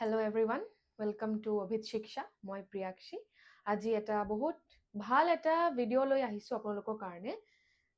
Hello everyone, welcome to Abhit Shiksha. মই প্ৰিয়াক্ষী আজি এটা বহুত ভাল এটা ভিডিঅ' লৈ আহিছোঁ আপোনালোকৰ কাৰণে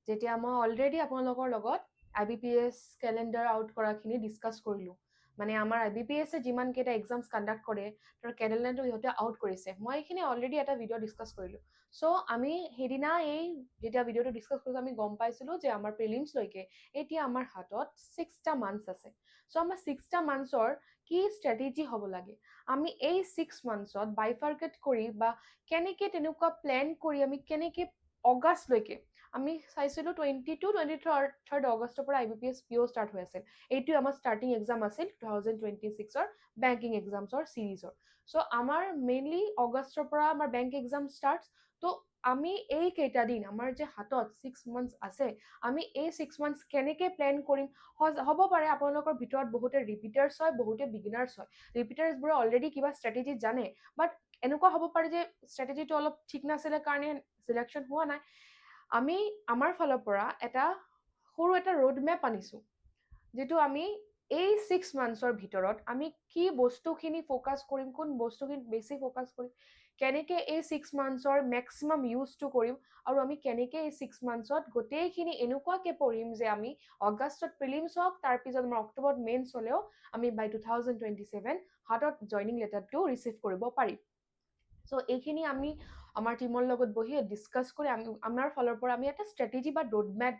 যেতিয়া মই অলৰেডি আপোনালোকৰ লগত IBPS কেলেণ্ডাৰ আউট কৰাখিনি ডিছকাছ কৰিলোঁ মানে আমাৰ IBPS যিমান কেইটা এক্সামছ কণ্ডাক্ট কৰে তাৰ কেলেণ্ডাৰটো ইহঁতে আউট কৰিছে মই এইখিনি অলৰেডি এটা ভিডিঅ' ডিছকাছ কৰিলোঁ চ' আমি সেইদিনা এই যেতিয়া ভিডিঅ'টো ডিছকাছ কৰিছোঁ আমি গম পাইছিলোঁ যে আমাৰ প্ৰিলিমছলৈকে এতিয়া আমাৰ হাতত 6টা মান্থছ আছে চ' আমাৰ 6টা মান্থছৰ কি ষ্ট্ৰেটেজি হ'ব লাগে আমি এই 6 মান্থছত বাইফাৰ্কেট কৰি বা কেনেকৈ তেনেকুৱা প্লেন কৰি আমি কেনেকৈ অগাষ্টলৈকে আমি চাইছিলোঁ 22-23 অগষ্টৰ পৰা IBPS PO ষ্টাৰ্ট হৈ আছিল এইটোৱে আমাৰ ষ্টাৰ্টিং এক্সাম আছিল 2026ৰ বেংকিং এক্সামছৰ চিৰিজৰ চ' আমাৰ মেইনলি অগষ্টৰ পৰা আমাৰ বেংক এক্সাম ষ্টাৰ্ট ত' আমি এই কেইটা দিন আমাৰ যে হাতত 6 মান্থছ আছে আমি এই 6 মান্থছ কেনেকৈ প্লেন কৰিম হ'ব পাৰে আপোনালোকৰ ভিতৰত বহুতে ৰিপিটাৰ্ছ হয় বহুতে বিগিনাৰ্ছ হয় ৰিপিটাৰ্ছবোৰে অলৰেডি কিবা ষ্ট্ৰেটেজি জানে বাট এনেকুৱা হ'ব পাৰে যে ষ্ট্ৰেটেজিটো অলপ ঠিক নাছিলে কাৰণে চিলেকশ্যন হোৱা নাই আমি আমাৰ ফালৰ পৰা এটা সৰু এটা ৰোড মেপ আনিছোঁ যিটো আমি এই 6 মান্থছৰ ভিতৰত আমি কি বস্তুখিনি ফ'কাছ কৰিম কোন বস্তুখিনি বেছি ফ'কাছ কৰিম কেনেকৈ এই 6 মান্থছৰ মেক্সিমাম ইউজটো কৰিম আৰু আমি কেনেকৈ এই 6 মান্থছত গোটেইখিনি এনেকুৱাকৈ পঢ়িম যে আমি অগষ্টত প্ৰিলিমছ হওক তাৰপিছত আমাৰ অক্টোবৰত মেইনছ হ'লেও আমি বাই 2027 হাতত জইনিং লেটাৰটো ৰিচিভ কৰিব পাৰিম চ' এইখিনি আমি আমাৰ টিমৰ লগত বহি ডিছকাছ কৰি আমাৰ ফালৰ পৰা আমি এটা ষ্ট্ৰেটেজি বা ৰোডমেপ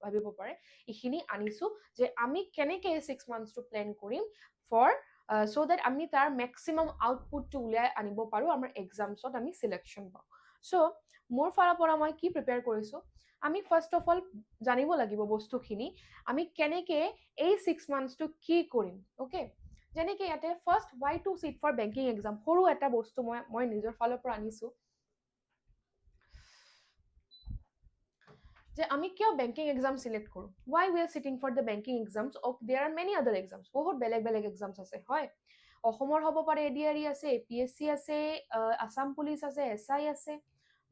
ভাবিব পাৰে এইখিনি আনিছোঁ যে আমি কেনেকৈ এই 6 মান্থছটো প্লেন কৰিম ফৰ চ' দেট আমি তাৰ মেক্সিমাম আউটপুটটো উলিয়াই আনিব পাৰোঁ আমাৰ এক্সামছত আমি চিলেকশ্যন পাওঁ চ' মোৰ ফালৰ পৰা মই কি প্ৰিপেয়াৰ কৰিছোঁ আমি ফাৰ্ষ্ট অফ অল জানিব লাগিব বস্তুখিনি আমি কেনেকৈ এই 6 মান্থছটো কি কৰিম অ'কে যেনেকৈ ইয়াতে first why to sit for banking exam সৰু এটা বস্তু মই নিজৰ ফালৰ পৰা আনিছোঁ যে আমি কিয় বেংকিং এক্সাম সিলেক্ট কৰোঁ why we are sitting for the banking exams of there are many other exams বহুত বেলেগ বেলেগ এক্সামছ আছে হয় অসমৰ হ'ব পাৰে ADRE আছে APSC আছে আসাম পুলিচ আছে SI আছে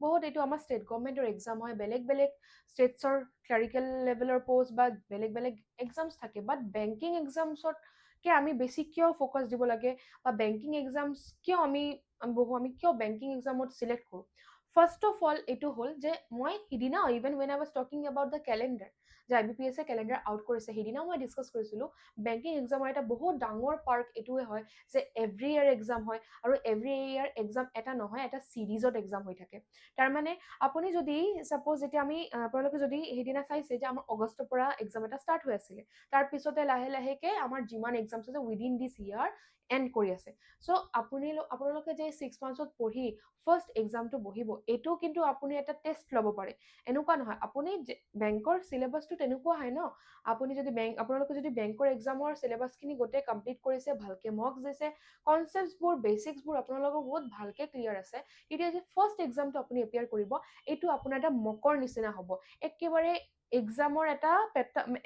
বহুত এইটো আমাৰ ষ্টেট গভৰ্ণমেণ্টৰ এক্সাম হয় বেলেগ বেলেগ ষ্টেটছৰ ক্লাৰিকেল লেভেলৰ পোষ্ট বা বেলেগ বেলেগ এক্সামছ থাকে বাট বেংকিং এক্সামছত কে আমি বেছি কিয় ফ'কাছ দিব লাগে বা বেংকিং এক্সামছ কিয় আমি কিয় বেংকিং এক্সামত চিলেক্ট কৰোঁ ফাৰ্ষ্ট অফ অল এইটো হ'ল যে মই সিদিনা even when I was talking about the calendar যে IBPS কেলেণ্ডাৰ আউট কৰিছে সিদিনা মই ডিছকাছ কৰিছিলোঁ বেংকিং এক্সামৰ এটা বহুত ডাঙৰ পাৰ্ট এইটোৱে হয় যে এভৰি ইয়াৰ এক্সাম হয় আৰু এভৰি ইয়াৰ এক্সাম এটা নহয় এটা চিৰিজত এক্সাম হৈ থাকে তাৰমানে আপুনি যদি ছাপ'জ যেতিয়া আমি আপোনালোকে যদি সেইদিনা চাইছে যে আমাৰ অগষ্টৰ পৰা এক্সাম এটা ষ্টাৰ্ট হৈ আছিলে তাৰপিছতে লাহে লাহেকৈ আমাৰ যিমান এক্সামছ আছে উইদিন দিছ ইয়াৰ এণ্ড কৰি আছে চ' আপোনালোকে যে 6 মান্থছত পঢ়ি ফাৰ্ষ্ট এক্সামটো বহিব এইটো কিন্তু আপুনি এটা টেষ্ট ল'ব পাৰে এনেকুৱা নহয় আপুনি বেংকৰ চিলেবাছটো তেনেকুৱা হয় ন আপুনি যদি আপোনালোকে যদি বেংকৰ এক্সামৰ চিলেবাছখিনি গোটেই কমপ্লিট কৰিছে ভালকৈ মক্স দিছে কনচেপ্টছবোৰ বেচিক্সবোৰ আপোনালোকৰ বহুত ভালকৈ ক্লিয়াৰ আছে তেতিয়া যে ফাৰ্ষ্ট এক্সামটো আপুনি এপিয়াৰ কৰিব এইটো আপোনাৰ এটা মকৰ নিচিনা হ'ব একেবাৰে এক্সামৰ এটা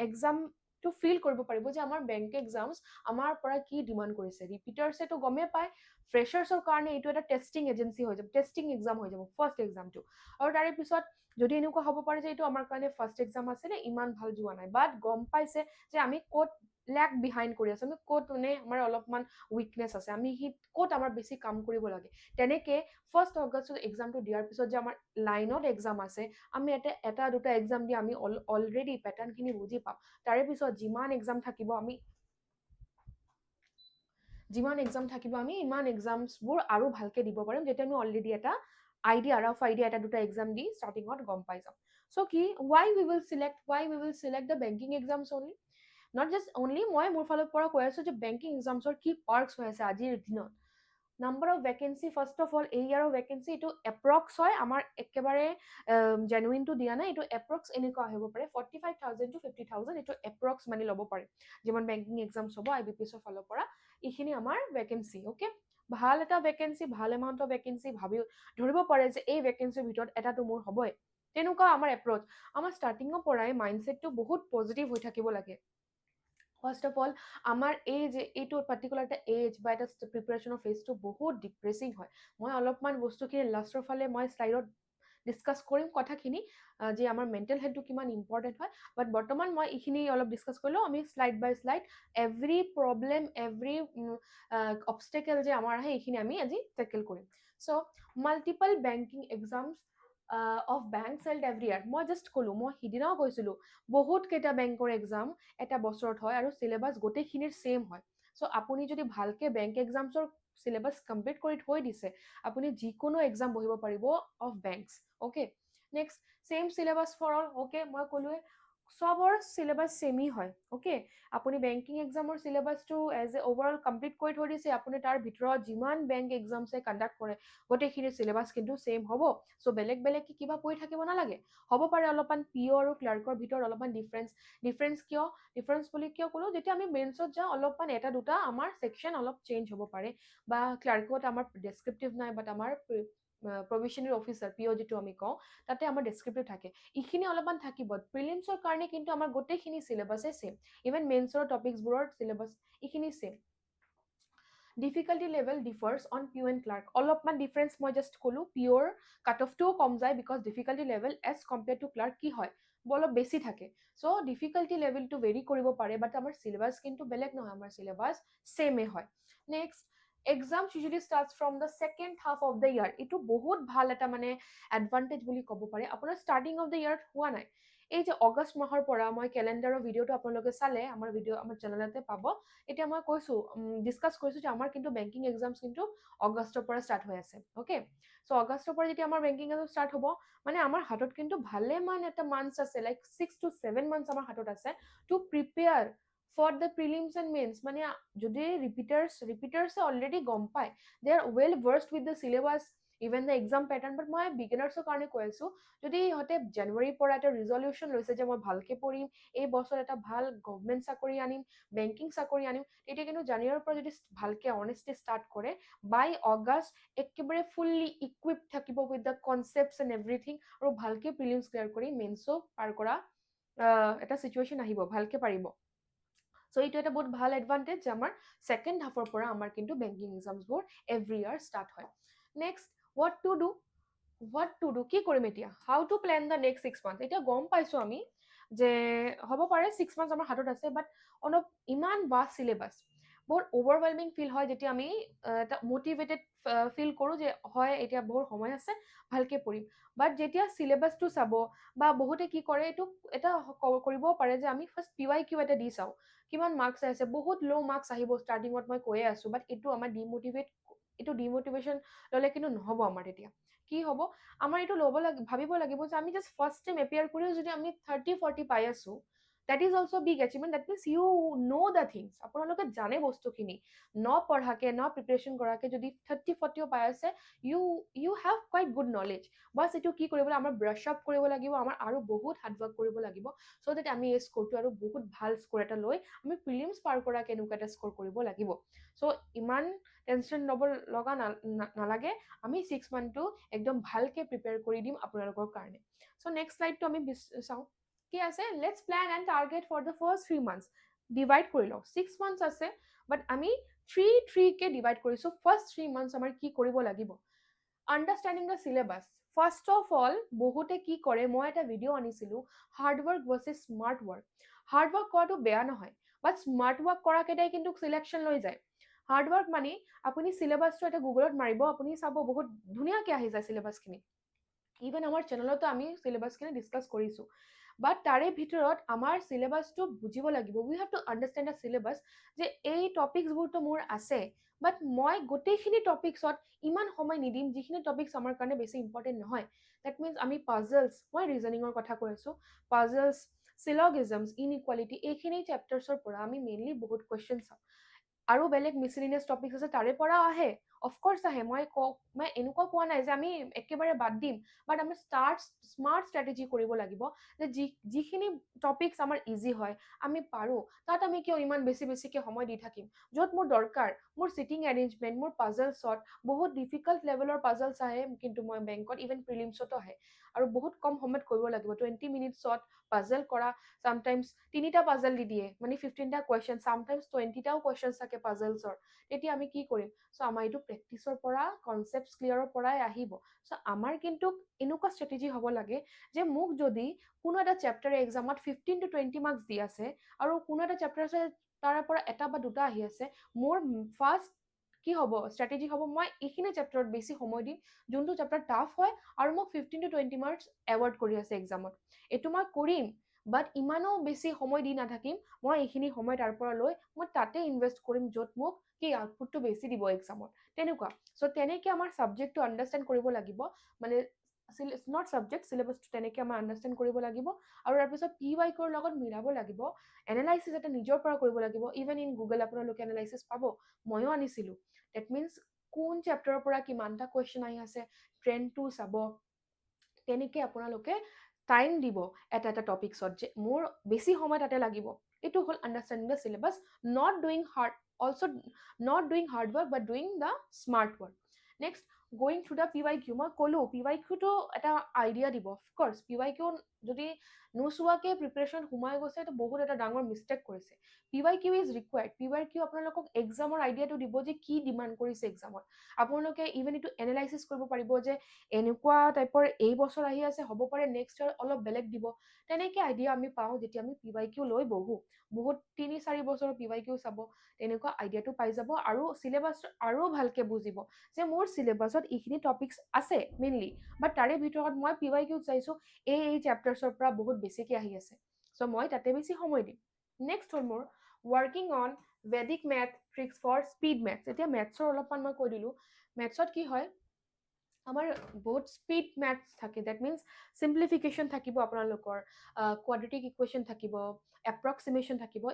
এক্সামটো ফিল কৰিব পাৰিব যে আমাৰ বেংক এক্সামছ আমাৰ পৰা কি ডিমাণ্ড কৰিছে ৰিপিটাৰ্ছেতো গমেই পায় ফ্ৰেচাৰ্ছৰ কাৰণে এইটো এটা টেষ্টিং এজেঞ্চি হৈ যাব টেষ্টিং এক্সাম হৈ যাব ফাৰ্ষ্ট এক্সামটো আৰু তাৰে পিছত যদি এনেকুৱা হ'ব পাৰে যে এইটো আমাৰ কাৰণে ফাৰ্ষ্ট এক্সাম আছিলে ইমান ভাল যোৱা নাই বাট গম পাইছে যে আমি ক'ত লেগ বিহাইণ্ড কৰি আছোঁ আমি ক'ত মানে আমাৰ অলপমান উইকনেছ আছে আমি ক'ত আমাৰ বেছি কাম কৰিব লাগে তেনেকৈ ফাৰ্ষ্ট অগষ্টত এক্সামটো দিয়াৰ পিছত যে আমাৰ লাইনত এক্সাম আছে আমি এটা দুটা এক্সাম দি আমি অলৰেডি পেটাৰ্ণখিনি বুজি পাম তাৰে পিছত যিমান এক্সাম থাকিব আমি ইমান এক্সামছবোৰ আৰু ভালকৈ দিব পাৰিম যেতিয়া আমি অলৰেডি এটা ৰাফ আইডিয়া এটা দুটা এক্সাম দি ষ্টাৰ্টিঙত গম পাই যাম চ' কি why we will select the banking exams only not just only মই মোৰ ফালৰ পৰা কৈ আছোঁ যে বেংকিং এক্সামছৰ কি পাৰ্কছ হৈ আছে আজিৰ দিনত number of vacancy first of all এই ইয়াৰৰ ভেকেঞ্চি এইটো এপ্ৰক্স হয় আমাৰ একেবাৰে জেনুইনটো দিয়া নাই এইটো এপ্ৰক্স এনেকুৱা আহিব পাৰে 45,000 to 50,000 এইটো এপ্ৰক্স মানে ল'ব পাৰে যিমান বেংকিং এক্সামছ হ'ব IBPSৰ ফালৰ পৰা এইখিনি আমাৰ ভেকেঞ্চি অ'কে ভাল এটা ভেকেঞ্চি ভাল এমাউণ্টৰ ভেকেঞ্চি ধৰিব পাৰে যে এই ভেকেঞ্চিৰ ভিতৰত এটাটো মোৰ হ'বই তেনেকুৱা আমাৰ এপ্ৰ'চ আমাৰ ষ্টাৰ্টিঙৰ পৰাই মাইণ্ডছেটটো বহুত পজিটিভ হৈ থাকিব লাগে ফাৰ্ষ্ট অফ অল আমাৰ এইটো পাৰ্টিকুলাৰ এটা এজ বা এটা প্ৰিপাৰেশ্যনৰ ফেজটো বহুত ডিপ্ৰেছিং হয় মই অলপমান বস্তুখিনি লাষ্টৰ ফালে মই শ্লাইডত ডিছকাছ কৰিম কথাখিনি যে আমাৰ মেণ্টেল হেলথটো কিমান ইম্পৰ্টেণ্ট হয় বাট বৰ্তমান মই এইখিনি অলপ ডিছকাছ কৰিলোঁ আমি slide by slide every problem every obstacle যে আমাৰ আহে এইখিনি আমি আজি টেকেল কৰিম so' multiple banking exams of banks held every year মই জাষ্ট ক'লোঁ মই সিদিনাও কৈছিলোঁ বহুত কেইটা বেংকৰ এক্সাম এটা বছৰত হয় আৰু চিলেবাছ গোটেইখিনিৰ ছেইম হয় চ' আপুনি যদি ভালকৈ বেংক এক্সামছৰ চিলেবাছ কমপ্লিট কৰি থৈ দিছে আপুনি যিকোনো এক্সাম বহিব পাৰিব of banks okay next same syllabus for all okay মই ক'লোৱে চবৰ চিলেবাছ ছেমেই হয় অ'কে আপুনি বেংকিং এক্সামৰ চিলেবাছটো এজ এ অভাৰঅল কমপ্লিট কৰি থৈ দিছে আপুনি তাৰ ভিতৰত যিমান বেংক এক্সামছে কণ্ডাক্ট কৰে গোটেইখিনি চিলেবাছ কিন্তু ছেইম হ'ব চ' বেলেগ বেলেগকৈ কিবা পঢ়ি থাকিব নালাগে হ'ব পাৰে অলপমান পিঅ' আৰু ক্লাৰ্কৰ ভিতৰত অলপমান ডিফাৰেঞ্চ বুলি কিয় ক'লোঁ যেতিয়া আমি মেইনছত যাওঁ অলপমান এটা দুটা আমাৰ ছেকশ্যন অলপ চেঞ্জ হ'ব পাৰে বা ক্লাৰ্কত আমাৰ ডেছক্ৰিপটিভ নাই বাট আমাৰ প্ৰভিশ্যনেৰী অফিচাৰ পিঅ' যিটো আমি কওঁ তাতে আমাৰ ডেছক্ৰিপটিভ থাকে এইখিনি অলপমান থাকিব প্ৰিলিমছৰ কাৰণে কিন্তু আমাৰ গোটেইখিনি চিলেবাছে ছেইম ইভেন মেইনছৰ টপিকছবোৰৰ চিলেবাছ এইখিনি same difficulty level differs on PO' and clerk অলপমান ডিফাৰেঞ্চ মই জাষ্ট ক'লোঁ পিঅ'ৰ কাট অফটোও কম যায় because difficulty level as compare to clerk কি হয় অলপ বেছি থাকে চ' ডিফিকাল্টি লেভেলটো ভেৰি কৰিব পাৰে বাট আমাৰ চিলেবাছ কিন্তু বেলেগ নহয় আমাৰ চিলেবাছ ছেমে হয় next exam usually starts from the second half of the year এইটো বহুত ভাল এটা মানে এডভান্টেজ বুলি ক'ব পাৰে আপোনাৰ ষ্টাৰ্টিং অফ দ্য ইয়াৰত হোৱা নাই এই যে অগষ্ট মাহৰ পৰা মই কেলেণ্ডাৰৰ ভিডিঅ'টো আপোনালোকে চালে আমাৰ চেনেলতে পাব এতিয়া মই কৈছোঁ ডিছকাছ কৰিছোঁ যে আমাৰ কিন্তু বেংকিং এক্সামছ কিন্তু অগষ্টৰ পৰা ষ্টাৰ্ট হৈ আছে অ'কে চ' অগষ্টৰ পৰা যেতিয়া আমাৰ বেংকিং এক্সাম ষ্টাৰ্ট হ'ব মানে আমাৰ হাতত কিন্তু ভালেমান এটা মান্থছ আছে লাইক 6 to 7 মান্থছ আমাৰ হাতত আছে to prepare for the prelims and mains মানে যদি ৰিপিটাৰ্ছে অলৰেডি গম পায় they are well versed with the syllabus even the exam pattern but মই বিগিনাৰ্ছৰ কাৰণে কৈ আছোঁ যদি ইহঁতে জানুৱাৰীৰ পৰা এটা ৰিজলিউশ্যন লৈছে যে মই ভালকৈ পঢ়িম এই বছৰ এটা ভাল গভমেণ্ট চাকৰি আনিম বেংকিং চাকৰি আনিম তেতিয়া কিন্তু জানুৱাৰীৰ পৰা যদি ভালকৈ অনেষ্টলি ষ্টাৰ্ট কৰে বাই অগষ্ট একেবাৰে ফুল্লি ইকুইপ থাকিব with the concepts and everything আৰু ভালকৈ প্ৰিলিমছ ক্লিয়াৰ কৰি মেইনছো পাৰ কৰা এটা চিটুৱেশ্যন আহিব ভালকৈ পাৰিব চ' এইটো এটা বহুত ভাল এডভান্টেজ যে আমাৰ ছেকেণ্ড হাফৰ পৰা আমাৰ কিন্তু বেংকিং এক্সামছবোৰ এভৰি ইয়াৰ ষ্টাৰ্ট হয় নেক্সট হোৱাট টু ডু কি কৰিম এতিয়া how to plan the next 6 month এতিয়া গম পাইছোঁ আমি যে হ'ব পাৰে 6 মান্থ আমাৰ হাতত আছে বাট অলপ ইমান ভাষ্ট চিলেবাছ বহুত অভাৰৱেলমিং ফিল হয় যেতিয়া আমি এটা মটিভেটেড ফিল কৰোঁ যে হয় এতিয়া বহুত সময় আছে ভালকৈ পঢ়িম বাট যেতিয়া চিলেবাছটো চাব বা বহুতে কি কৰে এইটো এটা কৰিবও পাৰে যে আমি ফাৰ্ষ্ট PYQ এটা দি চাওঁ কিমান মাৰ্কছ আহিছে বহুত ল' মাৰ্কছ আহিব ষ্টাৰ্টিঙত মই কৈয়ে আছোঁ বাট এইটো আমাৰ ডিমটিভেশ্যন ল'লে কিন্তু নহ'ব আমাৰ তেতিয়া কি হ'ব আমাৰ এইটো ভাবিব লাগিব যে আমি জাষ্ট ফাৰ্ষ্ট টাইম এপিয়াৰ কৰিও যদি আমি 30-40 পাই আছোঁ that is also big achievement that means you know the things আপোনালোকে জানে বস্তুখিনি নপঢ়াকে প্ৰিপেৰেশ্যন কৰাকে যদি 30-40 পাই আছে you have quite good knowledge bus এইটো কি কৰিব লাগিব আমাৰ ব্ৰাছ আপ কৰিব লাগিব আমাৰ আৰু বহুত হাৰ্ডৱৰ্ক কৰিব লাগিব চ' দেট আমি এই স্ক'ৰটো আৰু বহুত ভাল স্ক'ৰ এটা লৈ আমি প্ৰিলিমছ পাৰ কৰা কেনেকুৱা এটা স্ক'ৰ কৰিব লাগিব চ' ইমান টেনশ্যন ল'ব লগা নালাগে আমি 6 মান্থটো একদম ভালকৈ প্ৰিপেয়াৰ কৰি দিম আপোনালোকৰ কাৰণে চ' নেক্সট শ্লাইডটো আমি চাওঁ কি আছে let's plan and target for the first 3 months divide কৰি লওঁ 6 মান্থছ আছে বাট আমি 3-3কে ডিভাইড কৰিছোঁ ফাৰ্ষ্ট 3 মান্থছ আমাৰ কি কৰিব লাগিব understanding the syllabus first of all বহুতে কি কৰে মই এটা ভিডিঅ' আনিছিলোঁ hard work versus smart work hard work কৰাটো বেয়া নহয় বাট স্মাৰ্ট ৱৰ্ক কৰাকেইটাই কিন্তু চিলেকশ্যন লৈ যায় হাৰ্ডৱৰ্ক মানে আপুনি চিলেবাছটো এটা গুগলত মাৰিব আপুনি চাব বহুত ধুনীয়াকৈ আহি যায় চিলেবাছখিনি ইভেন আমাৰ চেনেলতো আমি চিলেবাছখিনি ডিছকাছ কৰিছোঁ বাট তাৰে ভিতৰত আমাৰ চিলেবাছটো বুজিব লাগিব we have to understand the syllabus যে এই টপিকছবোৰতো মোৰ আছে বাট মই গোটেইখিনি টপিকছত ইমান সময় নিদিম যিখিনি টপিকছ আমাৰ কাৰণে বেছি ইম্পৰ্টেণ্ট নহয় ডেট মিনছ আমি পাজলছ মই ৰিজনিঙৰ কথা কৈ আছোঁ পাজলছ চিলগিজমছ ইনইকুৱালিটি এইখিনি চেপ্টাৰ্ছৰ পৰা আমি মেইনলি বহুত কুৱেশ্যন চাওঁ আৰু বেলেগ মিছলিনিয়াছ টপিকছ আছে তাৰে পৰা আহে অফক'ৰ্ছ আহে মই এনেকুৱা কোৱা নাই যে আমি একেবাৰে বাদ দিম বাট আমি স্মাৰ্ট ষ্ট্ৰেটেজি কৰিব লাগিব যে যিখিনি টপিকছ আমাৰ ইজি হয় আমি পাৰোঁ তাত আমি কিয় ইমান বেছিকৈ সময় দি থাকিম য'ত মোৰ দৰকাৰ মোৰ চিটিং এৰেঞ্জমেণ্ট মোৰ পাজলছত বহুত ডিফিকাল্ট লেভেলৰ পাজলছ আহে কিন্তু মই বেংকত ইভেন প্ৰিলিমছতো আহে আৰু বহুত কম সময়ত কৰিব লাগিব 20 মিনিটছত পাজল কৰা চামটাইমছ 3টা পাজল দি দিয়ে মানে 15টা কুৱেশ্যন চামটাইমছ 20টাও কুৱেশ্যন থাকে পাজলছৰ তেতিয়া আমি কি কৰিম সো আমাৰ এইটো প্ৰেক্টিছৰ পৰা কনসেপ্টছ ক্লিয়াৰৰ পৰাই আহিব সো আমাৰ কিন্তু এনেকুৱা ষ্ট্ৰেটেজি হ'ব লাগে যে মোক যদি কোনো এটা চেপ্টাৰ এক্সামত 15 to 20 মাৰ্কস দি আছে আৰু কোনো এটা চেপ্টাৰ আছে তাৰ পৰা এটা বা দুটা আহি আছে মোৰ ফাৰ্স্ট কি হ'ব ষ্ট্ৰেটেজি হ'ব মই এইখিনি চেপ্টাৰত বেছি সময় দিম যোনটো চেপ্টাৰ টাফ হয় আৰু মোক 15 to 20 মাৰ্কস এৱাৰ্ড কৰি আছে এক্সামত এইটো মই কৰিম বাট ইমানো বেছি সময় দি নাথাকিম মই এইখিনি সময় তাৰ পৰা লৈ মই তাতে ইনভেষ্ট কৰিম য'ত মোক কি আউটপুটটো বেছি দিব এক্সামত তেনেকুৱা সো তেনেকে আমাৰ সাবজেক্টটো আন্ডাৰষ্টেণ্ড কৰিব লাগিব মানে নট সাবজেক্ট সিলেবাসটো তেনেকে আমাৰ আন্ডাৰষ্টেণ্ড কৰিব লাগিব আৰু তাৰ পিছত পিৱাইকিউৰ লগত মিলাব লাগিব এনালাইসিস এটা নিজৰ পৰা কৰিব লাগিব ইভেন ইন গুগল আপোনালোকে এনালাইসিস পাব ময়ো আনিছিলো দ্যাট মিন্স কোন চেপ্টাৰৰ পৰা কিমানটা কুৱেশ্যন আহি আছে ট্ৰেণ্ডটো চাব তেনেকে আপোনালোকে টাইম দিব এটা এটা টপিকছত যে মোৰ বেছি সময় তাতে লাগিব এইটো হ'ল understanding the syllabus not doing hard also not doing hard work but doing the smart work next going through the PYQ মই কলো PYQ তো এটা আইডিয়া দিব অফ কোর্স PYQ যদি নোচোৱাকে প্ৰিপাৰেচন সোমাই গৈছে তো বহুত এটা ডাঙৰ মিষ্টেক কৰিছে PYQ ইজ ৰিকুৱাৰ্ড PYQ আপোনালোকক এক্সামৰ আইডিয়াটো দিব যে কি ডিমান্ড কৰিছে এক্সামত আপোনালোকে ইভেন এইটো এনালাইসিস কৰিব পাৰিব যে এনেকুৱা টাইপৰ এই বছৰ আহি আছে হ'ব পাৰে নেক্সট ইয়াৰ অলপ বেলেগ দিব তেনেকে আইডিয়া আমি পাওঁ যেতিয়া আমি PYQ লৈ বহো বহুত 3-4 বছৰৰ PYQ চাব তেনেকুৱা আইডিয়াটো পাই যাব আৰু সিলেবাস আৰু ভালকে বুজিব যে মোৰ সিলেবাসত এইখিনি টপিকস আছে মেইনলি বাট তাৰে ভিতৰত মই PYQ চাইছো এই চেপ্টাৰছৰ পৰা বহুত বেছিকে আহি আছে সো মই তাতে বেছি সময় দিম নেক্সট হ'ল মোৰ working on Vedic math tricks for speed maths এতিয়া মেথছৰ অলপমান মই কৈ দিলো মেথছত কি হয় আমাৰ বহুত স্পীড মেথছ থাকে দ্যাট মিন্স সিম্পলিফিকেশন থাকিব আপোনালোকৰ কোৱাড্ৰেটিক ইকুৱেশ্যন থাকিব এপ্ৰক্সিমেশ্যন থাকিব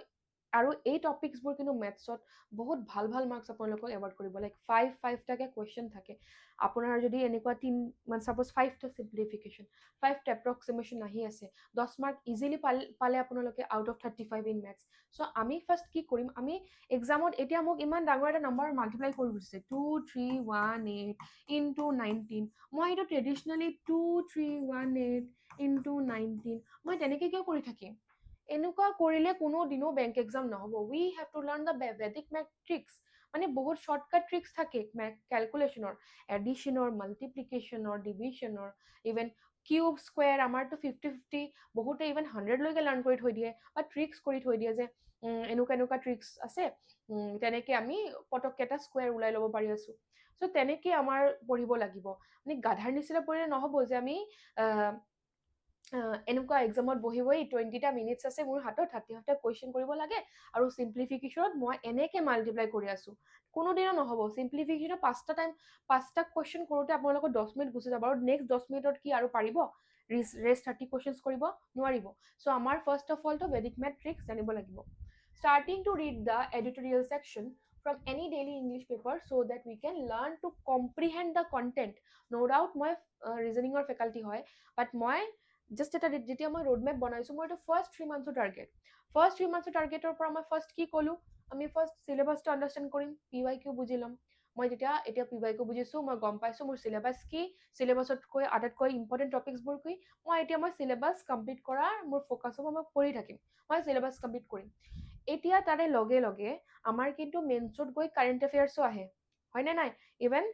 আৰু এই টপিকসবোৰ কিন্তু মেথছত বহুত ভাল ভাল মাৰ্কস আপোনালোকক এৱাৰ্ড কৰিব লাইক 5 টাকে কুৱেশ্যন থাকে আপোনাৰ যদি এনেকুৱা 3 মানে সাপোজ 5 টা সিম্পলিফিকেশন 5 টা এপ্ৰক্সিমেশ্যন আহি আছে 10 মাৰ্ক ইজিলি পালে আপোনালোকে out of 35 in maths so আমি ফাৰ্স্ট কি কৰিম আমি এক্সামত এতিয়া মোক ইমান ডাঙৰ এটা নম্বৰ মাল্টিপ্লাই কৰি দিছে 2318 into 19 মই এটা ট্ৰেডিশনালি 2318 into 19 মই তেনেকে কিয় কৰি থাকিম এনেকুৱা কৰিলে কোনো দিনো বেংক এক্সাম নহব we have to learn the Vedic math tricks মানে বহুত শৰ্টকাট ট্ৰিক্স থাকে ক্যালকুলেশনৰ এডিশনৰ মাল্টিপ্লিকেশনৰ ডিভিশনৰ ইভেন কিউব স্কয়াৰ আমাৰটো 50-50 বহুতে ইভেন 100 লৈকে লাৰ্ন কৰি থৈ দিয়ে বা ট্ৰিক্স কৰি থৈ দিয়ে যে এনেকুৱা ট্ৰিক্স আছে তেনেকে আমি পটককে এটা স্কয়াৰ উলাই ল'ব পাৰি আছো সো তেনেকে আমাৰ পঢ়িব লাগিব মানে গাধাৰ নিচিনা পঢ়িলে নহব যে আমি এনেকুৱা এক্সামত বহিবই 20টা মিনিটস আছে মোৰ হাতত 30টা কোৱেশ্চন কৰিব লাগে আৰু সিম্পলিফিকেশনত মই এনেকে মাল্টিপ্লাই কৰি আছো কোনো দিনো নহব সিম্পলিফিকেশনত 5টা কোৱেশ্চন কৰোতে আপোনালোকৰ 10 মিনিট গুচি যাব আৰু নেক্সট 10 মিনিটত কি আৰু পাৰিব ৰেষ্ট 30 কোৱেশ্চনস কৰিব নোৱাৰিব সো আমাৰ ফাৰ্স্ট অফ অল তো ভেদিক মেথ ট্ৰিক্স জানিব লাগিব starting to read the editorial section from any daily English paper so that we can learn to comprehend the content no doubt মই ৰিজনিংৰ faculty হয় বাট মই just এটা যেতিয়া মই ৰোড মেপ বনাইছো মই এটা ফাৰ্স্ট 3 মান্থৰ টাৰ্গেটৰ পৰা মই ফাৰ্স্ট কি কলো আমি ফাৰ্স্ট সিলেবাসটো আন্ডাৰষ্টেণ্ড কৰিম PYQ বুজি লম মই এতিয়া PYQ বুজিছো মই গম পাইছো মোৰ সিলেবাস কি সিলেবাসতকৈ আটাইতকৈ ইম্পৰ্টেন্ট টপিকসবোৰ কি মই সিলেবাস কমপ্লিট কৰাৰ মোৰ ফোকাস হ'ব মই পঢ়ি থাকিম মই সিলেবাস কমপ্লিট কৰিম এতিয়া তাৰে লগে লগে আমাৰ কিন্তু মেইনছত গৈ কাৰেন্ট এফেয়াৰ্সও আহে হয়নে নাই ইভেন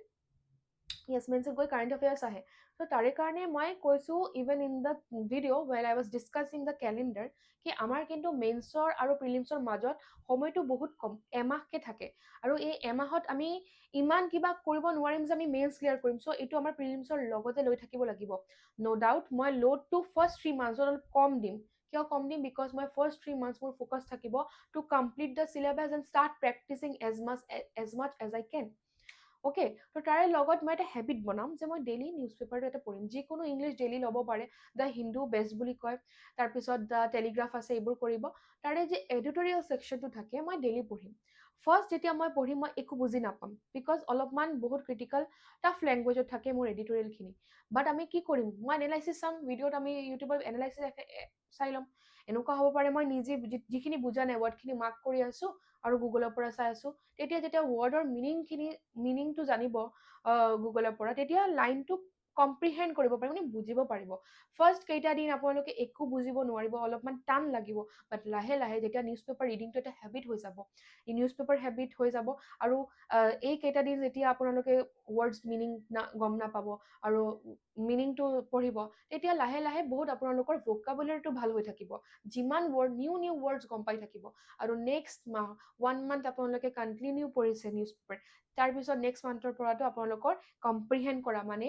yes মেইনছত গৈ কাৰেন্ট এফেয়াৰ্স আহে so তাৰে কাৰণে মই কৈছো even in the video while I was discussing the calendar কি আমাৰ কিন্তু মেইনছৰ আৰু প্ৰিলিমছৰ মাজত সময়টো বহুত কম এমাহকে থাকে আৰু এই এমাহত আমি ইমান কিবা কৰিব নোৱাৰিম যে আমি মেইনছ ক্লিয়াৰ কৰিম সো এইটো আমাৰ প্ৰিলিমছৰ লগতে লৈ থাকিব লাগিব নো ডাউট মই লোডটো ফাৰ্স্ট 3 মান্থছত অলপ কম দিম কিয় কম দিম বিকজ মই ফাৰ্স্ট 3 মান্থছ মোৰ ফোকাস থাকিব to complete the syllabus and start practicing as much as I can okay তো তাৰে লগত মই এটা হেবিট বনাম যে মই ডেইলি নিউজ পেপাৰটো এটা পঢ়িম যিকোনো ইংলিছ ডেইলি ল'ব পাৰে দ্য হিন্দু বেষ্ট বুলি কয় তাৰপিছত দ্য টেলিগ্ৰাফ আছে এইবোৰ কৰিব তাৰে যে এডিটৰিয়েল সেকশনটো থাকে মই ডেইলি পঢ়িম ফাৰ্স্ট যেতিয়া মই পঢ়িম মই একো বুজি নাপাম বিকজ অলপমান বহুত ক্ৰিটিকেল টাফ লেংগুৱেজত থাকে মোৰ এডিটৰিয়েলখিনি বাট আমি কি কৰিম মই এনালাইচিছ চাম ভিডিঅ'ত আমি ইউটিউবৰ এনালাইচিছ চাই ল'ম এনেকুৱা হ'ব পাৰে মই নিজে যিখিনি বুজা নাই ৱৰ্ডখিনি মাৰ্ক কৰি আছো আৰু গুগলৰ পৰা চাই আছো তেতিয়া যেতিয়া ৱৰ্ডৰ মিনিংটো জানিব গুগলৰ পৰা তেতিয়া লাইনটো কম্প্ৰিহেণ্ড কৰিব পাৰিব, মানে বুজিব পাৰিব। ফাৰ্ষ্ট কেইটা দিন আপোনালোকে একো বুজিব নোৱাৰিব, অলপমান টান লাগিব, বাট লাহে লাহে যেতিয়া নিউজ পেপাৰ ৰিডিংটো এটা হেবিট হৈ যাব, এই নিউজ পেপাৰ হেবিট হৈ যাব, আৰু এই কেইটা দিন যেতিয়া আপোনালোকে ৱৰ্ডছ মিনিং গম নাপাব আৰু মিনিংটো পঢ়িব, তেতিয়া লাহে লাহে বহুত আপোনালোকৰ ভোকাবুলাৰীটো ভাল হৈ থাকিব, যিমান ৱৰ্ড নিউ নিউ ৱৰ্ডছ গম পাই থাকিব। আৰু নেক্সট মাহ 1 মান্থ আপোনালোকে কণ্টিনিউ পঢ়িছে নিউজ পেপাৰ, তাৰপিছত নেক্সট মান্থৰ পৰাটো আপোনালোকৰ কম্প্ৰিহেণ্ড কৰা, মানে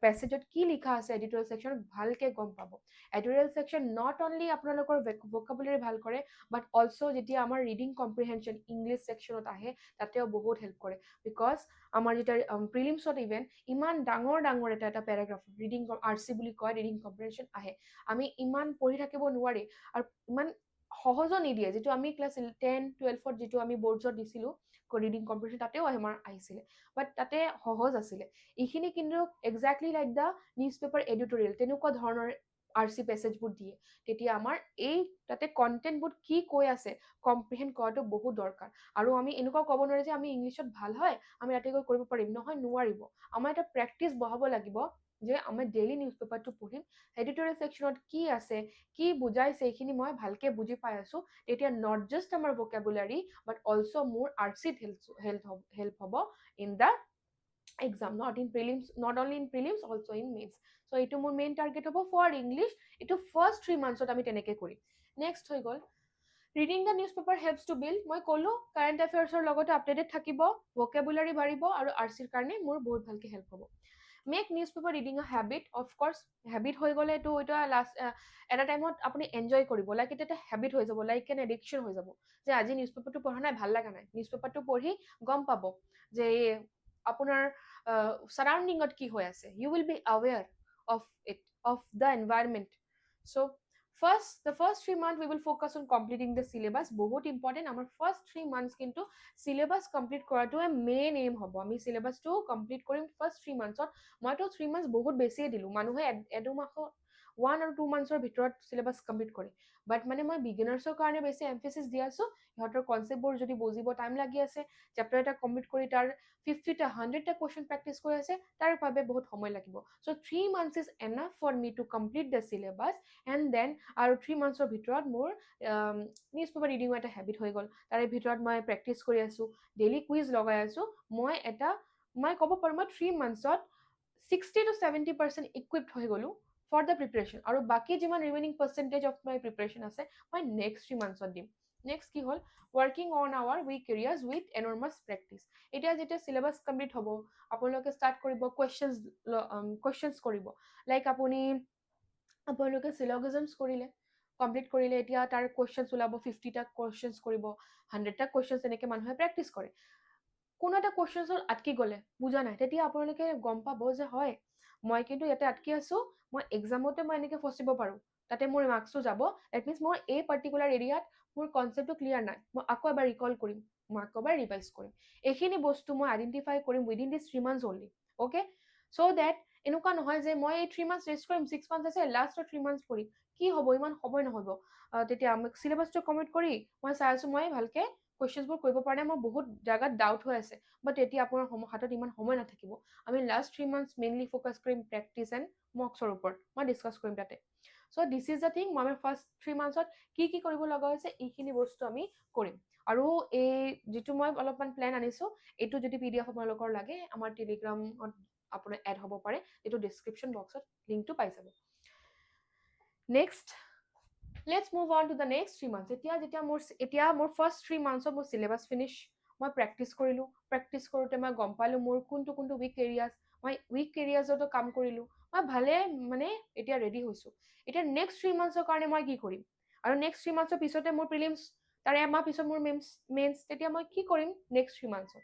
পেছেজত কি লিখা আছে এডিটৰিয়েল ছেকশ্যনত ভালকে গম পাব। এডিটৰিয়েল ছেকশ্যন নট অনলি আপোনালোকৰ ভোকাবুলাৰী ভাল কৰে, বাট অলছ' যেতিয়া আমাৰ ৰিডিং কম্প্ৰিহেনশ্যন ইংলিছ ছেকশ্যনত আহে, তাতেও বহুত হেল্প কৰে। বিকজ আমাৰ যেতিয়া প্ৰিলিমছত ইভেন ইমান ডাঙৰ ডাঙৰ এটা পেৰাগ্ৰাফ ৰিডিং RC বুলি কয়, ৰিডিং কম্প্ৰিহেনশ্যন আহে, আমি ইমান পঢ়ি থাকিব নোৱাৰি, আৰু ইমান সহজো নিদিয়ে, যিটো আমি ক্লাছ 10-12ত যিটো আমি বৰ্ডছত দিছিলোঁ ৰিডিং কম্প্ৰিহেনশ্যন, তাতেও আমাৰ আহিছিলে, বাট তাতে সহজ আছিলে। এইখিনি কিন্তু exactly like the news paper editorial তেনেকুৱা ধৰণৰ RC পেছেজবোৰ দিয়ে, তেতিয়া আমাৰ এই তাতে কণ্টেণ্টবোৰ কি কৈ আছে কম্প্ৰিহেণ্ড কৰাটো বহুত দৰকাৰ। আৰু আমি এনেকুৱা ক'ব নোৱাৰি যে আমি ইংলিছত ভাল হয়, আমি ৰাতি গৈ কৰিব পাৰিম, নহয়, নোৱাৰিব। আমাৰ এটা প্ৰেক্টিচ বঢ়াব লাগিব যে আমি ডেইলি নিউজ পেপাৰটো পঢ়িম, এডিটৰিয়েল ছেকশ্যনত কি আছে, কি বুজাইছে, এইখিনি মই ভালকে বুজি পাই আছোঁ, তেতিয়া নট জাষ্ট আমাৰ ভোকেবুলাৰী বাট অলছ' মোৰ RCত হেল্প হ'ব in the exam, not only in prelims, also in mains. So এইটো মোৰ মেইন টাৰ্গেট হ'ব ফৰ ইংলিছ, এইটো ফাৰ্ষ্ট 3 মান্থছত আমি তেনেকৈ কৰিম। নেক্সট হৈ গ'ল reading the news paper helps to build, মই ক'লোঁ কাৰেণ্ট এফেয়াৰ্ছৰ লগতে আপডেটেড থাকিব, ভোকেবুলাৰী বাঢ়িব, আৰু RCৰ কাৰণে মোৰ বহুত ভালকৈ হেল্প হ'ব। মেক নিউজ পেপাৰ ৰিডিং আ হেবিট, অফক'ৰ্ছ হেবিট হৈ গ'লেতো এইটো লাষ্ট এটা টাইমত আপুনি এনজয় কৰিব, লাইক এটা এটা হেবিট হৈ যাব, লাইক এন এডিকশ্যন হৈ যাব, যে আজি নিউজ পেপাৰটো পঢ়া নাই, ভাল লগা নাই, নিউজ পেপাৰটো পঢ়ি গম পাব যে আপোনাৰ সাৰাউণ্ডিঙত কি হৈ আছে, you will be aware of it, of the environment. So' the first 3 months we will focus on completing the syllabus, বহুত ইম্পৰ্টেণ্ট, আমাৰ ফাৰ্ষ্ট 3 months কিন্তু চিলেবাছ কমপ্লিট কৰাটোৱে মেইন এইম হ'ব, আমি চিলেবাছটো কমপ্লিট কৰিম ফাৰ্ষ্ট 3 monthsত। মইতো 3 months বহুত বেছিয়ে দিলোঁ, মানুহে 1-2 1 আৰু 2 monthsৰ ভিতৰত চিলেবাছ কমপ্লিট কৰে, বাট মানে মই বিগিনাৰ্ছৰ কাৰণে বেছি এমফেচিছ দি আছোঁ, সিহঁতৰ কনচেপ্টবোৰ যদি বুজিব টাইম লাগি আছে, চেপ্টাৰ এটা কমপ্লিট কৰি তাৰ 50টা 100টা কুৱেশ্যন প্ৰেক্টিছ কৰি আছে, তাৰ বাবে বহুত সময় লাগিব। So' 3 months is enough for me to complete the syllabus, and then আৰু 3 monthsৰ ভিতৰত মোৰ নিউজ পেপাৰ ৰিডিঙো এটা হেবিট হৈ গ'ল, তাৰে ভিতৰত মই প্ৰেক্টিছ কৰি আছোঁ, ডেইলি কুইজ লগাই আছোঁ, মই ক'ব পাৰোঁ মই 3 monthsত 60-70% ইকুইপড হৈ গ'লোঁ ফৰ দ্য প্ৰিপেৰেশ্যন, আৰু বাকী যিমান remaining percentage of my preparation আছে মই নেক্সট 3 monthsত দিম। নেক্সট কি হ'ল working on our weak areas with enormous practice. এতিয়া যেতিয়া চিলেবাছ কমপ্লিট হ'ব, আপোনালোকে ষ্টাৰ্ট কৰিব কুৱেশ্যনছ কৰিব, লাইক আপোনালোকে চিলগিজমছ কৰিলে, কমপ্লিট কৰিলে, এতিয়া তাৰ কুৱেশ্যনছ ওলাব, 50টা কুৱেশ্যনছ কৰিব, 100টা কুৱেশ্যনছ, এনেকৈ মানুহে প্ৰেক্টিছ কৰে। কোনো এটা কুৱেশ্যনছত আটকি গ'লে, বুজা নাই, তেতিয়া আপোনালোকে গম পাব যে হয় মই কিন্তু ইয়াতে আটকি আছোঁ, মই এক্সামতে মই এনেকৈ ফচিব পাৰোঁ, তাতে মোৰ মাৰ্কছো যাব, ডেট মিনছ মই এই পাৰ্টিকুলাৰ এৰিয়াত মোৰ কনচেপ্টটো ক্লিয়াৰ নাই, মই আকৌ এবাৰ ৰিকল কৰিম, মই আকৌ এবাৰ ৰিভাইজ কৰিম, এইখিনি বস্তু মই আইডেণ্টিফাই কৰিম উইদিন দিছ 3 months অনলি, অ'কে। চ' ডেট এনেকুৱা নহয় যে মই এই 3 months ৰেষ্ট কৰিম, 6 months আছে লাষ্টৰ 3 months পঢ়িম, কি হ'ব, ইমান সময় নহ'ব। তেতিয়া চিলেবাছটো কমপ্লিট কৰি মই চাই আছোঁ মই ভালকৈ কুৱেশ্যনছবোৰ কৰিব পৰা নাই, মই বহুত জেগাত ডাউট হৈ আছে, বাট এতিয়া আপোনাৰ হাতত ইমান সময় নাথাকিব, আমি লাষ্ট 3 months মেইনলি ফ'কাছ কৰিম প্ৰেক্টিছ এণ্ড মক্সৰ ওপৰত, মই ডিছকাছ কৰিম তাতে। চ' দিছ ইজ দ্য থিং, মই আমাৰ ফাৰ্ষ্ট 3 monthsত কি কৰিব লগা হৈছে এইখিনি বস্তু আমি কৰিম। আৰু এই যিটো মই অলপমান প্লেন আনিছোঁ, এইটো যদি PDF আপোনালোকৰ লাগে আমাৰ টেলিগ্ৰামত আপোনাৰ এড হ'ব পাৰে, এইটো ডিছক্ৰিপশ্যন বক্সত লিংকটো পাই যাব। Next let's move on to the next 3 months। এতিয়া মোৰ ফাৰ্ষ্ট 3 monthsত মোৰ চিলেবাছ ফিনিছ, মই প্ৰেক্টিছ কৰিলোঁ, প্ৰেক্টিছ কৰোঁতে মই গম পালোঁ মোৰ কোনটো উইক এৰিয়াজ, মই উইক এৰিয়াজতো কাম কৰিলোঁ, মই ভালে মানে এতিয়া ৰেডি হৈছোঁ। এতিয়া নেক্সট 3 monthsৰ কাৰণে মই কি কৰিম, আৰু নেক্সট 3 monthsৰ পিছতে মোৰ প্ৰিলিমছ, তাৰে এমাহ পিছত মোৰ মেইনছ, তেতিয়া মই কি কৰিম next 3 monthsত।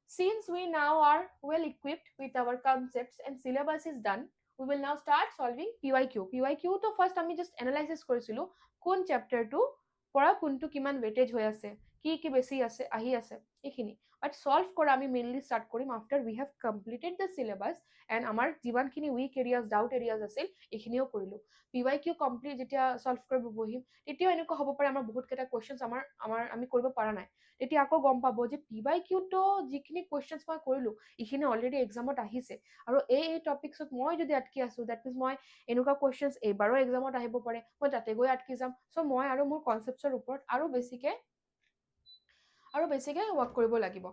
Since we now are well equipped with our concepts and syllabus is done, we will now start solving PYQ. PYQ to first আমি just analysis কৰিছিলোঁ কোন চেপ্টাৰটো পৰা কোনটো কিমান weightage হৈ আছে, কি বেছি আছে আহি আছে এইখিনি বাট সলভ কৰা আমি মেইনলি ষ্টাৰ্ট কৰিম after we have completed the syllabus and আমাৰ যিমানখিনি উইক এৰিয়াজ ডাউট এৰিয়াজ আছিল এইখিনিও কৰিলোঁ PYQ কমপ্লিট যেতিয়া সলভ কৰিব বহিম তেতিয়াও এনেকুৱা হ'ব পাৰে আমাৰ বহুতকেইটা কুৱেশ্যনছ আমাৰ আমি কৰিব পৰা নাই তেতিয়া আকৌ গম পাব যে PYQতো যিখিনি কুৱেশ্যনছ মই কৰিলোঁ এইখিনি অলৰেডি এক্সামত আহিছে আৰু এই টপিকছত মই যদি আটকি আছোঁ দেট মিনছ মই এনেকুৱা কুৱেশ্যনছ এইবাৰো এক্সামত আহিব পাৰে মই তাতে গৈ আটকি যাম চ' মই আৰু মোৰ কনচেপ্টছৰ ওপৰত আৰু বেছিকে ৱৰ্ক কৰিব লাগিব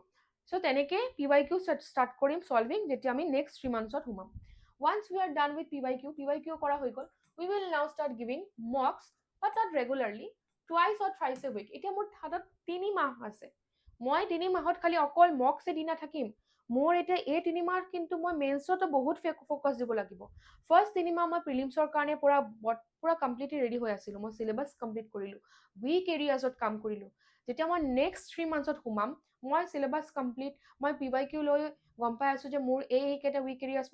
চ' তেনেকে PYQ ষ্টাৰ্ট কৰিম সলভিং যেতিয়া আমি নেক্সট 3 মান্থছত সোমাম once we are done with PYQ কৰা হৈ গ'ল we will now start giving mocks but not regularly twice or thrice a week এতিয়া মোৰ হাতত 3 মাহ আছে মই 3 মাহত খালি অকল মক্সে দি নাথাকিম মোৰ এতিয়া এই 3 মাহ কিন্তু মই মেইনছতো বহুত ফ'কাছ দিব লাগিব ফাৰ্ষ্ট 3 মাহ মই প্ৰিলিমছৰ কাৰণে পুৰা কমপ্লিটলি ৰেডি হৈ আছিলোঁ মই চিলেবাছ কমপ্লিট কৰিলোঁ উইক এৰিয়াজত কাম কৰিলোঁ যেতিয়া মই নেক্সট 3 মান্থছত সোমাম মই চিলেবাছ কমপ্লিট মই PYQ লৈ গম পাই আছোঁ যে মোৰ এইকেইটা উইক এৰিয়াছ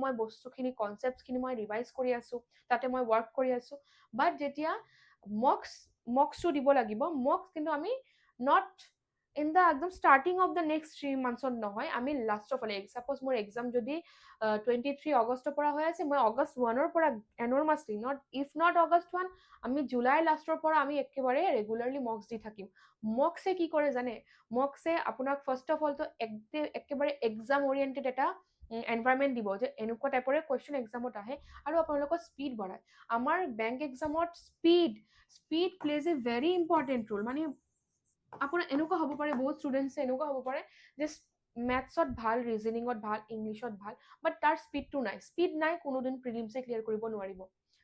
মই বস্তুখিনি কনচেপ্টখিনি মই ৰিভাইজ কৰি আছোঁ তাতে মই ৱৰ্ক কৰি আছোঁ বাট যেতিয়া মক্সটো দিব লাগিব মক্স কিন্তু আমি নট ইন দ্য একদম ষ্টাৰ্টিং অফ দ্য নেক্সট 3 মান্থছত নহয় আমি লাষ্টৰ ফালে ছাপ'জ মোৰ এক্সাম যদি 23 আগষ্টৰ পৰা হৈ আছে মই আগষ্ট 1ৰ পৰা এনৰ্মাছলি নট আগষ্ট 1 আমি জুলাই লাষ্টৰ পৰা আমি একেবাৰে ৰেগুলাৰলি মক্স দি থাকিম মক্সে কি কৰে জানে মক্সে আপোনাক ফাৰ্ষ্ট অফ অলটো একেবাৰে এক্সাম অৰিয়েণ্টেড এটা এনভাইৰমেণ্ট দিব যে এনেকুৱা টাইপৰে কুৱেশ্যন এক্সামত আহে আৰু আপোনালোকৰ স্পীড বঢ়ায় আমাৰ বেংক এক্সামত speed plays a very important role মানে আপোনাৰ এনেকুৱা হ'ব পাৰে বহুত ষ্টুডেণ্টছে এনেকুৱা হ'ব পাৰে যে মেথছত ভাল ৰিজনিঙত ভাল ইংলিছত ভাল বাট তাৰ স্পীড নাই কোনোদিন প্ৰিলিমছে ক্লিয়াৰ কৰিব নোৱাৰিব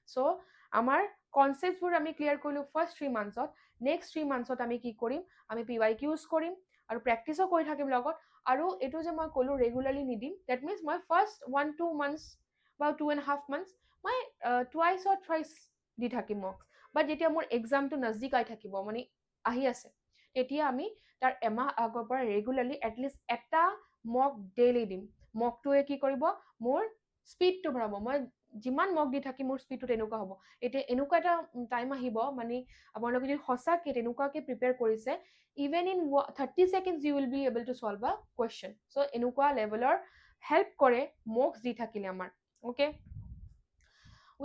চ' আমাৰ কনচেপ্টবোৰ আমি ক্লিয়াৰ কৰিলোঁ ফাৰ্ষ্ট 3 মান্থছত নেক্সট 3 মান্থছত আমি কি কৰিম আমি PYQs কৰিম আৰু প্ৰেক্টিছো কৰি থাকিম লগত আৰু এইটো যে মই ক'লোঁ ৰেগুলাৰলি নিদিম ডেট মিনছ মই ফাৰ্ষ্ট 1-2 মান্থছ বা 2.5 মান্থছ মই টুৱাইচ অৰ থ্ৰাইচ দি থাকিম মক্স বাট যেতিয়া মোৰ এক্সামটো নজদিক আহি থাকিব মানে আহি আছে তেতিয়া আমি তাৰ এমাহ আগৰ পৰা ৰেগুলাৰলি এটলিষ্ট এটা মক ডেইলি দিম মকটোৱে কি কৰিব মোৰ স্পীডটো বঢ়াব মই যিমান মক দি থাকি মোৰ স্পীডটো তেনেকুৱা হ'ব এতিয়া এনেকুৱা এটা টাইম আহিব মানে আপোনালোকে যদি সঁচাকৈ তেনেকুৱাকৈ প্ৰিপেয়াৰ কৰিছে even in 30 seconds you will be able to solve a question so এনেকুৱা লেভেলৰ হেল্প কৰে মক্স দি থাকিলে আমাৰ okay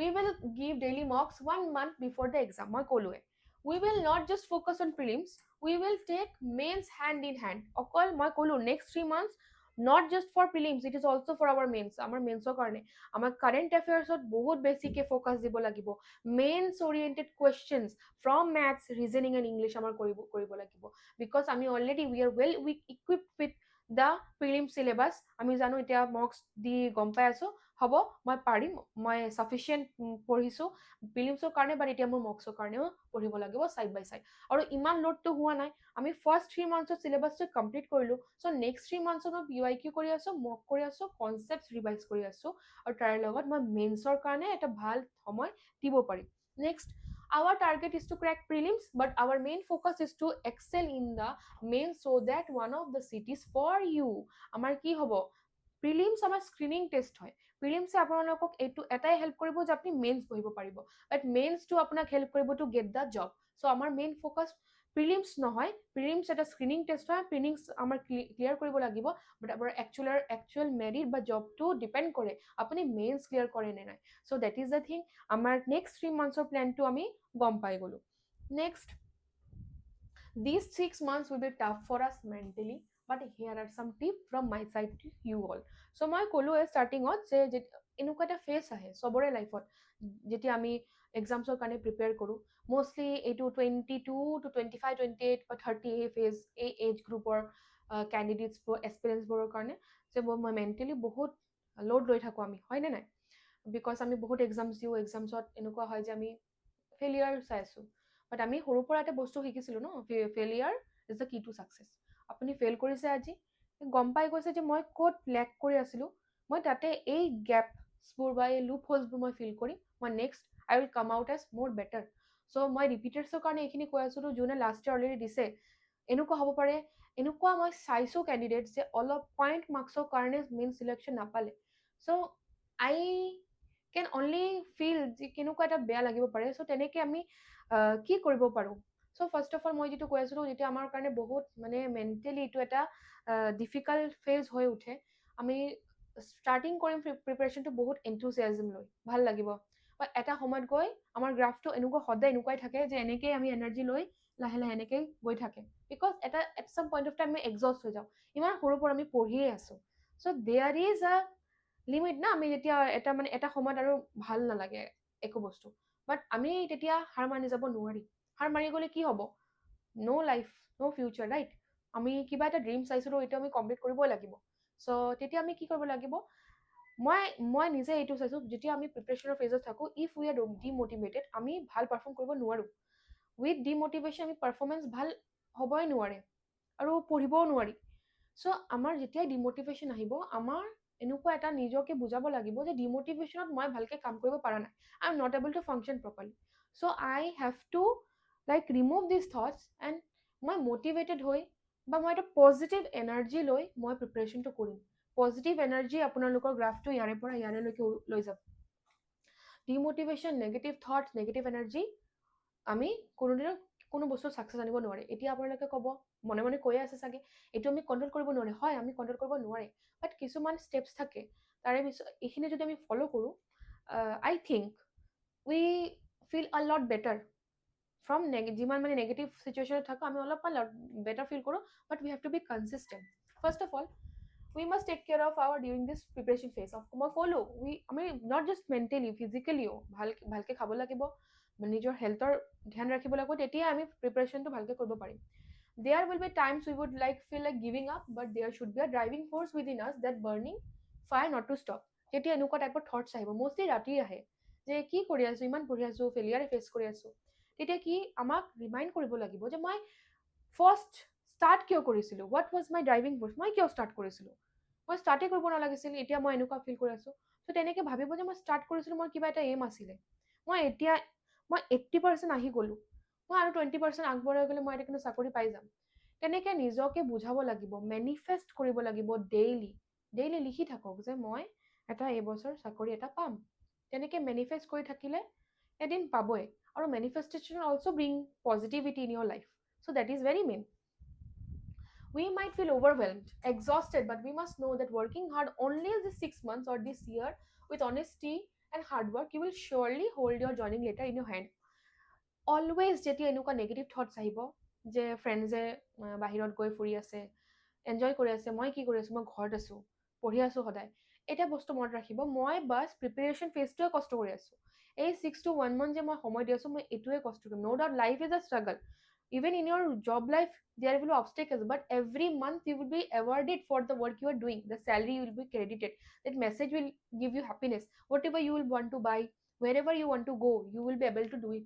we will give daily mocks 1 month before the exam মই ক'লোৱে we will not just focus on prelims we will take mains hand in hand অকল মই ক'লো next 3 months not just for prelims it is also for our mains আমাৰ মেইনছৰ কাৰণে আমাৰ current এফেয়াৰ্ছত বহুত বেছিকে ফ'কাছ দিব লাগিব mains oriented questions from maths reasoning and English আমাৰ কৰিব লাগিব বিকজ আমি already we are well equipped with the prelim syllabus আমি জানো এতিয়া মক্স দি গম পাই আছোঁ হ'ব মই পাৰিম মই চাফিচিয়েণ্ট পঢ়িছোঁ প্ৰিলিমছৰ কাৰণে বাট এতিয়া মোৰ মক্সৰ কাৰণেও পঢ়িব লাগিব ছাইড বাই ছাইড আৰু ইমান লোডটো হোৱা নাই আমি ফাৰ্ষ্ট 3 মান্থছত চিলেবাছটো কমপ্লিট কৰিলোঁ চ' নেক্সট 3 মান্থছত মই PYQ কৰি আছোঁ মক কৰি আছোঁ কনচেপ্ট ৰিভাইজ কৰি আছোঁ আৰু তাৰ লগত মই মেইনছৰ কাৰণে এটা ভাল সময় দিব পাৰিম next our target is to crack prelims but our main focus is to excel in the mains so that one of the cities for you আমাৰ কি হ'ব প্ৰিলিমছ আমাৰ স্ক্ৰিনিং টেষ্ট হয় প্ৰিলিমছে আপোনালোকক এইটো এটাই হেল্প কৰিব যে আপুনি মেইনছ বহিব পাৰিব বাট মেইনছটো আপোনাক হেল্প কৰিব টু গেট দ্য জব চ' আমাৰ মেইন ফ'কাছ প্ৰিলিমছ নহয় প্ৰিলিমছ এটা স্ক্ৰিনিং টেষ্ট হয় প্ৰিলিমছ আমাৰ ক্লিয়াৰ কৰিব লাগিব বাট আমাৰ একচুৱেল মেৰিট বা জবটো ডিপেণ্ড কৰে আপুনি মেইনছ ক্লিয়াৰ কৰে নে নাই চ' দেট ইজ দ্য থিং আমাৰ নেক্সট 3 মান্থছৰ প্লেনটো আমি গম পাই গ'লোঁ next these 6 months will be tough for us mentally but here are some tips from my side to you all so মই ক'লোৱে ষ্টাৰ্টিঙত যে এনেকুৱা এটা ফেজ আহে চবৰে লাইফত যেতিয়া আমি এক্সামছৰ কাৰণে প্ৰিপেয়াৰ কৰোঁ মষ্টলি এইটো 22 to 25 28 বা 30 এই ফেজ এই এজ গ্ৰুপৰ কেণ্ডিডেটছবোৰ এক্সপিৰিয়েঞ্চবোৰৰ কাৰণে যে মই মেণ্টেলি বহুত লোড লৈ থাকোঁ আমি হয়নে নাই বিকজ আমি বহুত এক্সামছ দিওঁ এক্সামছত এনেকুৱা হয় যে আমি ফেইলিয়াৰ চাই আছোঁ বাট আমি সৰুৰ পৰা এটা বস্তু শিকিছিলোঁ ন ফেইলিয়াৰ ইজ দ্য কি টু ছাকচেছ আপুনি ফেইল কৰিছে আজি গম পাই গৈছে যে মই ক'ত লেক কৰি আছিলোঁ মই তাতে এই গেপছবোৰ বা এই লুপ হ'লছবোৰ মই ফিল কৰিম মই next I will come out as মোৰ বেটাৰ চ' মই ৰিপিটাৰ্ছৰ কাৰণে এইখিনি কৈ আছোঁ যোনে লাষ্ট ইয়াৰ অলৰেডি দিছে এনেকুৱা হ'ব পাৰে এনেকুৱা মই চাইছোঁ কেণ্ডিডেট যে অলপ পইণ্ট মাৰ্কছৰ কাৰণে মেইন চিলেকশ্যন নাপালে চ' আই কেন অনলি ফিল যে কেনেকুৱা এটা বেয়া লাগিব পাৰে চ' তেনেকৈ আমি কি কৰিব পাৰোঁ চ' ফাৰ্ষ্ট অফ অল মই যিটো কৈ আছিলোঁ, যেতিয়া আমাৰ কাৰণে বহুত মানে মেণ্টেলি এইটো এটা ডিফিকাল্ট ফেজ হৈ উঠে, আমি ষ্টাৰ্টিং কৰিম প্ৰিপেৰেশ্যনটো বহুত এনথুচিয়াজম লৈ, ভাল লাগিব। বাট এটা সময়ত গৈ আমাৰ গ্ৰাফটো এনেকুৱা সদায় এনেকুৱাই থাকে যে এনেকেই আমি এনাৰ্জি লৈ লাহে লাহে এনেকেই গৈ থাকে, বিকজ এট চাম পইণ্ট অফ টাইম আমি এক্সষ্ট হৈ যাওঁ। ইমান সৰুৰ পৰা আমি পঢ়িয়ে আছোঁ, চ' দেয়াৰ ইজ আ লিমিট না। আমি যেতিয়া এটা সময়ত আৰু ভাল নালাগে একো বস্তু, বাট আমি তেতিয়া হাৰ মানি যাব নোৱাৰি। হাৰ মাৰি গ'লে কি হ'ব? ন' লাইফ, ন' ফিউচাৰ, ৰাইট? আমি কিবা এটা ড্ৰিম চাইছিলোঁ, এইটো আমি কমপ্লিট কৰিবই লাগিব। চ' তেতিয়া আমি কি কৰিব লাগিব? মই নিজে এইটো চাইছোঁ, যেতিয়া আমি প্ৰিপেৰেশ্যনৰ ফেজত থাকোঁ, ইফ উই আৰ ডিম'টিভেটেড, আমি ভাল পাৰফৰ্ম কৰিব নোৱাৰোঁ। উইথ ডিম'টিভেশ্যন আমি পাৰফৰ্মেঞ্চ ভাল হ'বই নোৱাৰে আৰু পঢ়িবও নোৱাৰি। চ' আমাৰ যেতিয়াই ডিম'টিভেশ্যন আহিব, আমাৰ এনেকুৱা এটা নিজকে বুজাব লাগিব যে ডিম'টিভেশ্যনত মই ভালকৈ কাম কৰিব পৰা নাই, I am not able to function properly. So' I have to like remove this thoughts and মই মটিভেটেড হৈ বা মই এটা পজিটিভ এনাৰ্জি লৈ মই প্ৰিপেৰেশ্যনটো কৰিম। পজিটিভ এনাৰ্জি আপোনালোকৰ গ্ৰাফটো ইয়াৰে পৰা ইয়ালৈকে লৈ যাব। ডিম'টিভেশ্যন, নেগেটিভ থটছ, নেগেটিভ এনাৰ্জি আমি কোনোদিনো কোনো বস্তু ছাকচেছ আনিব নোৱাৰে। এতিয়া আপোনালোকে ক'ব, মনে মনে কৈয়ে আছে চাগে, এইটো আমি কণ্ট্ৰল কৰিব নোৱাৰে। হয়, আমি কণ্ট্ৰল কৰিব নোৱাৰে, বাট কিছুমান ষ্টেপছ থাকে, তাৰে পিছত এইখিনি যদি আমি ফ'ল' কৰোঁ, আই থিংক উই ফিল আ লট বেটাৰ ফ্ৰম যিমান মানে নেগেটিভ চিটুৱেশ্যনত থাকোঁ, আমি অলপমান বেটাৰ ফিল কৰোঁ। But we have to be consistent. First of all we must take care of our during this preparation phase of মই ক'লো আমি not just mentally physicallyও ভালকে খাব লাগিব, নিজৰ হেল্থৰ ধ্যান ৰাখিব লাগিব, তেতিয়া আমি প্ৰিপাৰেশ্যনটো ভালকৈ কৰিব পাৰিম। There will be times we would feel like giving up, but there should be a driving force within us that burning fire not to stop. তেতিয়া এনেকুৱা টাইপৰ থটছ আহিব, মষ্টলি ৰাতি আহে, যে কি কৰি আছোঁ, ইমান পঢ়ি আছোঁ, ফেলিয়াৰে ফেচ কৰি আছোঁ। তেতিয়া কি আমাক ৰিমাইণ্ড কৰিব লাগিব যে মই ফাৰ্ষ্ট ষ্টাৰ্ট কিয় কৰিছিলোঁ, what was my driving force, মই কিয় ষ্টাৰ্ট কৰিছিলোঁ, মই ষ্টাৰ্টেই কৰিব নালাগিছিল, এতিয়া মই এনেকুৱা ফিল কৰি আছোঁ। চ' তেনেকৈ ভাবিব যে মই ষ্টাৰ্ট কৰিছিলোঁ, মই কিবা এটা এইম আছিলে, মই 80% আহি গ'লোঁ, মই আৰু 20% আগবঢ়াই গ'লে মই এটা কিন্তু চাকৰি পাই যাম। তেনেকৈ নিজকে বুজাব লাগিব, মেনিফেষ্ট কৰিব লাগিব, ডেইলি লিখি থাকক যে মই এটা এইবছৰ চাকৰি এটা পাম। তেনেকৈ মেনিফেষ্ট কৰি থাকিলে এদিন পাবই। আৰু manifestation also' bring positivity in your life. So' that is very main. We might feel overwhelmed, exhausted, but we must know that working hard only this 6 months or this year with honesty and hard work, you will surely hold your joining letter in your hand. Always যেতিয়া এনেকুৱা negative thoughts আহিব যে ফ্ৰেণ্ডছে বাহিৰত গৈ ফুৰি আছে, enjoy কৰি আছে, মই কি কৰি আছোঁ, মই ঘৰত আছোঁ, পঢ়ি আছোঁ সদায়, এটা বস্তু মনত ৰাখিব, মই বাছ প্ৰিপেৰেশ্যন ফেজটোৱে কষ্ট কৰি আছোঁ। এই 6 to 1 month যে মই সময় দি আছোঁ, মই এইটোৱে কষ্ট কৰিম। No' doubt life is a struggle. Even in your job life, there will be obstacles, but every month you will be awarded for the work you are doing. The salary will be credited. That message will give you happiness. Whatever you will want to buy, wherever you want to go, you will be able to do it.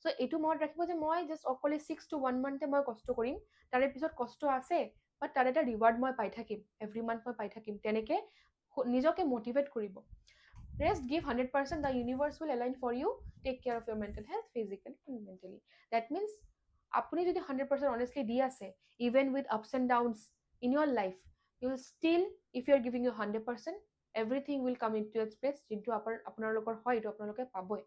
So এইটো মনত ৰাখিব যে মই just অকলে 6 to 1 month মই কষ্ট কৰিম, তাৰে পিছত কষ্ট আছে, বাট তাৰ এটা ৰিৱাৰ্ড মই পাই থাকিম, এভৰি মান্থ মই পাই থাকিম। তেনেকৈ নিজকে মটিভেট কৰিব। Rest, give 100%, the universe will align for you. Take care of your mental health, physically and mentally. That means আপুনি যদি 100% honestly দি আছে, even with ups and downs in your life, you will still, if you are giving you 100%, everything will come into its place, যোনটো আপোনালোকৰ হয়, এইটো আপোনালোকে পাবই।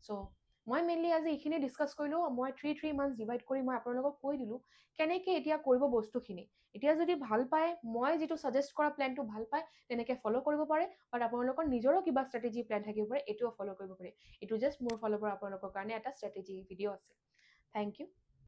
চ' মই মেইনলি আজি এইখিনি ডিছকাছ কৰিলোঁ। মই 3 months ডিভাইড কৰি মই আপোনালোকক কৈ দিলোঁ কেনেকৈ এতিয়া কৰিব বস্তুখিনি। এতিয়া যদি ভাল পায়, মই যিটো ছাজেষ্ট কৰা প্লেনটো ভাল পায়, তেনেকৈ ফ'ল' কৰিব পাৰে, বাট আপোনালোকৰ নিজৰো কিবা ষ্ট্ৰেটেজি প্লেন থাকিব পাৰে, এইটোও ফ'ল' কৰিব পাৰে। এইটো জাষ্ট মোৰ ফালৰ পৰা আপোনালোকৰ কাৰণে এটা ষ্ট্ৰেটেজি ভিডিঅ' আছে। Thank U.